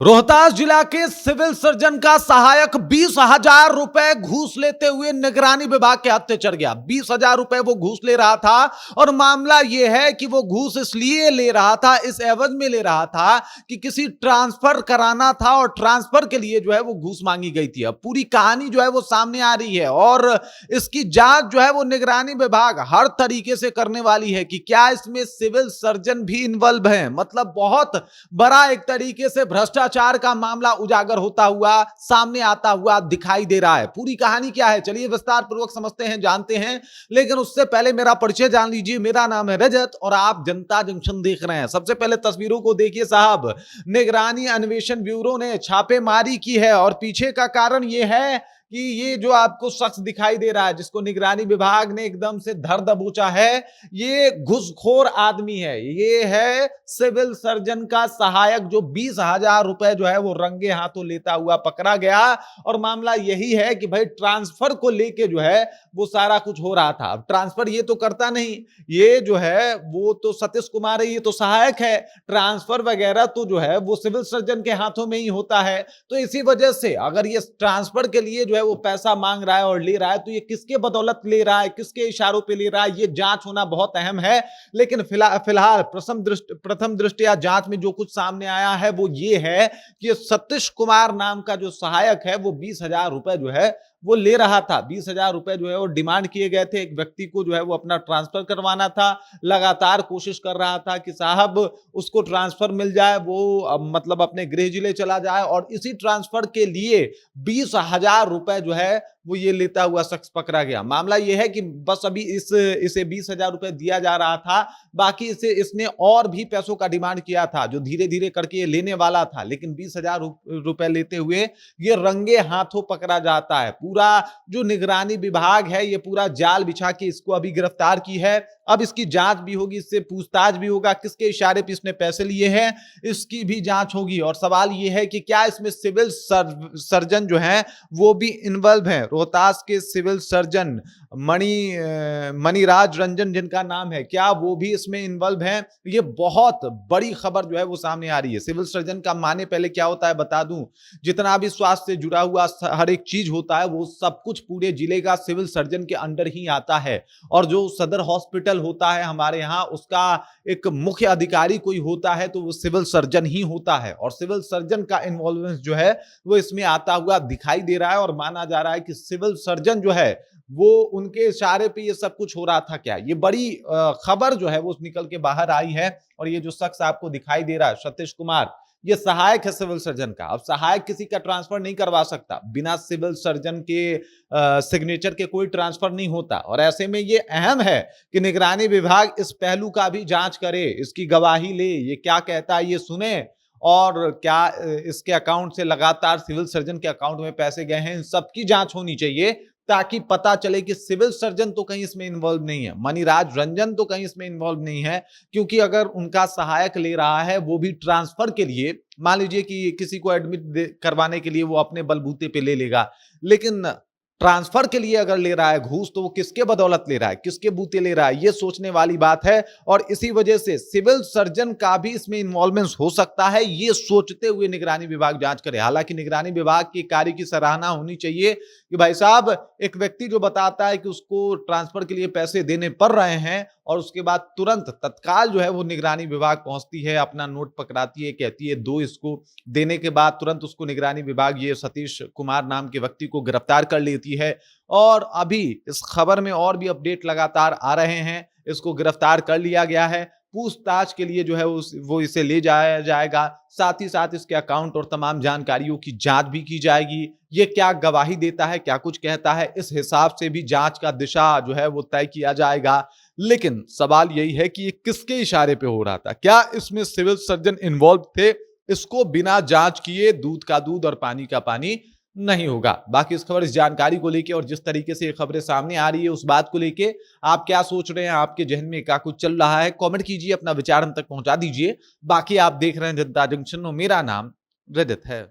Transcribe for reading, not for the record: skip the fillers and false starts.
रोहतास जिला के civil surgeon का सहायक 20,000 रुपए घूस लेते हुए निगरानी विभाग के हत्थे चढ़ गया। 20,000 रुपए वो घूस ले रहा था और मामला यह है कि वो घूस इसलिए ले रहा था, इस एवज में ले रहा था कि किसी ट्रांसफर कराना था और ट्रांसफर के लिए जो है वो घूस मांगी गई थी। अब पूरी कहानी जो है वो सामने आ रही है और इसकी जांच जो है वो निगरानी विभाग हर तरीके से करने वाली है कि क्या इसमें सिविल सर्जन भी इन्वॉल्व है। मतलब बहुत बड़ा एक तरीके से भ्रष्टाचार का मामला उजागर होता हुआ सामने आता हुआ दिखाई दे रहा है। पूरी कहानी क्या है, चलिए विस्तार पूर्वक समझते हैं, जानते हैं। लेकिन उससे पहले मेरा परिचय जान लीजिए। मेरा नाम है रजत और आप जनता जंक्शन देख रहे हैं। सबसे पहले तस्वीरों को देखिए साहब, निगरानी अन्वेषण ब्यूरो ने छापेमारी की है और पीछे का कारण यह है कि ये जो आपको शख्स दिखाई दे रहा है जिसको निगरानी विभाग ने एकदम से धर दबोचा है, ये घूसखोर आदमी है। ये है सिविल सर्जन का सहायक जो 20,000 रुपए जो है वो रंगे हाथों लेता हुआ पकड़ा गया। और मामला यही है कि भाई ट्रांसफर को लेके जो है वो सारा कुछ हो रहा था। अब ट्रांसफर ये तो करता नहीं, ये जो है वो तो सतीश कुमार है, ये तो सहायक है। ट्रांसफर वगैरह तो जो है वो सिविल सर्जन के हाथों में ही होता है। तो इसी वजह से अगर ये ट्रांसफर के लिए जो है वो पैसा मांग रहा है और ले रहा है तो ये किसके बदौलत ले रहा है, किसके इशारों पे ले रहा है, ये जांच होना बहुत अहम है। लेकिन फिलहाल प्रथम दृष्टया जांच में जो कुछ सामने आया है वो ये है कि सतीश कुमार नाम का जो सहायक है वो 20,000 रुपए जो है वो ले रहा था। 20,000 रुपए जो है वो डिमांड किए गए थे। एक व्यक्ति को जो है वो अपना ट्रांसफर करवाना था। लगातार कोशिश कर रहा था कि साहब उसको ट्रांसफर मिल जाए, वो मतलब अपने गृह जिले चला जाए। और इसी ट्रांसफर के लिए 20,000 रुपए जो है वो ये लेता हुआ शख्स पकड़ा गया। मामला ये है कि बस अभी इसे 20,000 रुपए दिया जा रहा था, बाकी इसने और भी पैसों का डिमांड किया था जो धीरे धीरे करके ये लेने वाला था। लेकिन 20,000 रुपए लेते हुए ये रंगे हाथों पकड़ा जाता है। पूरा जो निगरानी विभाग है ये पूरा जाल बिछा के इसको अभी गिरफ्तार की है। अब इसकी जांच भी होगी, इससे पूछताछ भी होगा, किसके इशारे पे इसने पैसे लिए हैं इसकी भी जांच होगी। और सवाल ये है कि क्या इसमें सिविल सर्जन जो हैं वो भी इन्वॉल्व हैं। रोहतास के सिविल सर्जन मणिराज रंजन जिनका नाम है, क्या वो भी इसमें इन्वॉल्व हैं? ये बहुत बड़ी खबर जो है वो सामने आ रही है। सिविल सर्जन का माने पहले क्या होता है बता दूं, जितना भी स्वास्थ्य से जुड़ा हुआ हर एक चीज होता है वो सब कुछ पूरे जिले का सिविल सर्जन के अंडर ही आता है। और जो सदर हॉस्पिटल होता है हमारे यहाँ, उसका एक मुख्य अधिकारी कोई होता है तो वो सिविल सर्जन ही होता है। और सिविल सर्जन का इन्वॉल्वमेंट जो है वो इसमें आता हुआ दिखाई दे रहा है और माना जा रहा है कि सिविल सर्जन जो है वो उनके इशारे पे ये सब कुछ हो रहा था। क्या ये बड़ी खबर जो है वो निकल के बाहर आई है। और ये जो शख्स आपको दिखाई दे रहा है सतीश कुमार, ये सहायक है सिविल सर्जन का। अब सहायक किसी का ट्रांसफर नहीं करवा सकता, बिना सिविल सर्जन के सिग्नेचर के कोई ट्रांसफर नहीं होता। और ऐसे में ये अहम है कि निगरानी विभाग इस पहलू का भी जांच करे, इसकी गवाही ले, ये क्या कहता है ये सुने। और क्या इसके अकाउंट से लगातार सिविल सर्जन के अकाउंट में पैसे गए हैं, इन सबकी जांच होनी चाहिए ताकि पता चले कि सिविल सर्जन तो कहीं इसमें इन्वॉल्व नहीं है, मणिराज रंजन तो कहीं इसमें इन्वॉल्व नहीं है। क्योंकि अगर उनका सहायक ले रहा है वो भी ट्रांसफर के लिए, मान लीजिए कि किसी को एडमिट करवाने के लिए वो अपने बलबूते पे ले लेगा, लेकिन ट्रांसफर के लिए अगर ले रहा है घूस तो वो किसके बदौलत ले रहा है, किसके बूते ले रहा है, ये सोचने वाली बात है। और इसी वजह से सिविल सर्जन का भी इसमें इन्वॉल्वमेंट हो सकता है, ये सोचते हुए निगरानी विभाग जांच करे। हालांकि निगरानी विभाग के कार्य की सराहना होनी चाहिए कि भाई साहब एक व्यक्ति जो बताता है कि उसको ट्रांसफर के लिए पैसे देने पड़ रहे हैं और उसके बाद तुरंत तत्काल जो है वो निगरानी विभाग पहुंचती है, अपना नोट पकड़ाती है, कहती है दो इसको। देने के बाद तुरंत उसको निगरानी विभाग ये सतीश कुमार नाम के व्यक्ति को गिरफ्तार कर लेती है। और अभी इस खबर में और भी अपडेट लगातार आ रहे हैं। इसको गिरफ्तार कर लिया गया है, पूछताछ के लिए जो है वो इसे ले जाया जाएगा। साथ ही साथ इसके अकाउंट और तमाम जानकारियों की जांच भी की जाएगी। ये क्या गवाही देता है, क्या कुछ कहता है, इस हिसाब से भी जांच का दिशा जो है वो तय किया जाएगा। लेकिन सवाल यही है कि ये किसके इशारे पे हो रहा था, क्या इसमें सिविल सर्जन इन्वॉल्व थे? इसको बिना जांच किए दूध का दूध और पानी का पानी नहीं होगा। बाकी इस खबर, इस जानकारी को लेके और जिस तरीके से ये खबरें सामने आ रही है उस बात को लेके आप क्या सोच रहे हैं, आपके जहन में क्या कुछ चल रहा है, कमेंट कीजिए, अपना विचार हम तक पहुंचा दीजिए। बाकी आप देख रहे हैं जनता जंक्शन और मेरा नाम रजत है।